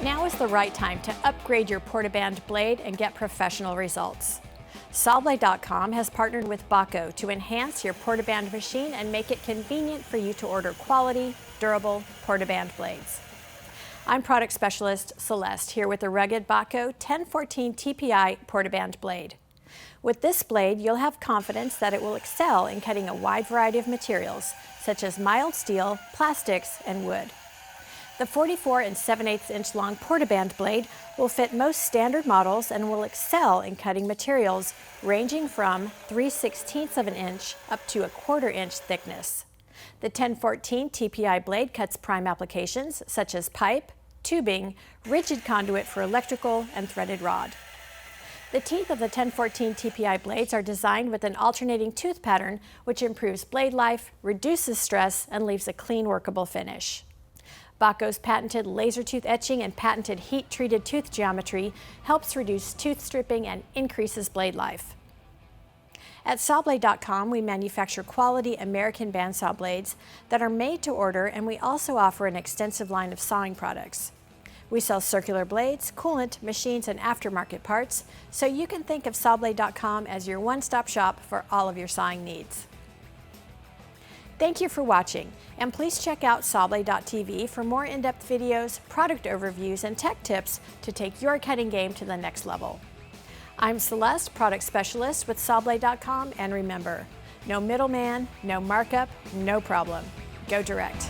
Now is the right time to upgrade your Portaband blade and get professional results. Sawblade.com has partnered with Bahco to enhance your Portaband machine and make it convenient for you to order quality, durable Portaband blades. I'm product specialist Celeste here with the rugged Bahco 1014 TPI Portaband blade. With this blade, you'll have confidence that it will excel in cutting a wide variety of materials, such as mild steel, plastics, and wood. The 44 7/8 inch long Portaband blade will fit most standard models and will excel in cutting materials ranging from 3/16 of an inch up to a 1/4 inch thickness. The 1014 TPI blade cuts prime applications such as pipe, tubing, rigid conduit for electrical, and threaded rod. The teeth of the 1014 TPI blades are designed with an alternating tooth pattern which improves blade life, reduces stress, and leaves a clean, workable finish. Bahco's patented laser tooth etching and patented heat-treated tooth geometry helps reduce tooth stripping and increases blade life. At Sawblade.com, we manufacture quality American bandsaw blades that are made to order, and we also offer an extensive line of sawing products. We sell circular blades, coolant, machines, and aftermarket parts, so you can think of Sawblade.com as your one-stop shop for all of your sawing needs. Thank you for watching, and please check out Sawblade.tv for more in-depth videos, product overviews, and tech tips to take your cutting game to the next level. I'm Celeste, product specialist with Sawblade.com, and remember, no middleman, no markup, no problem. Go direct.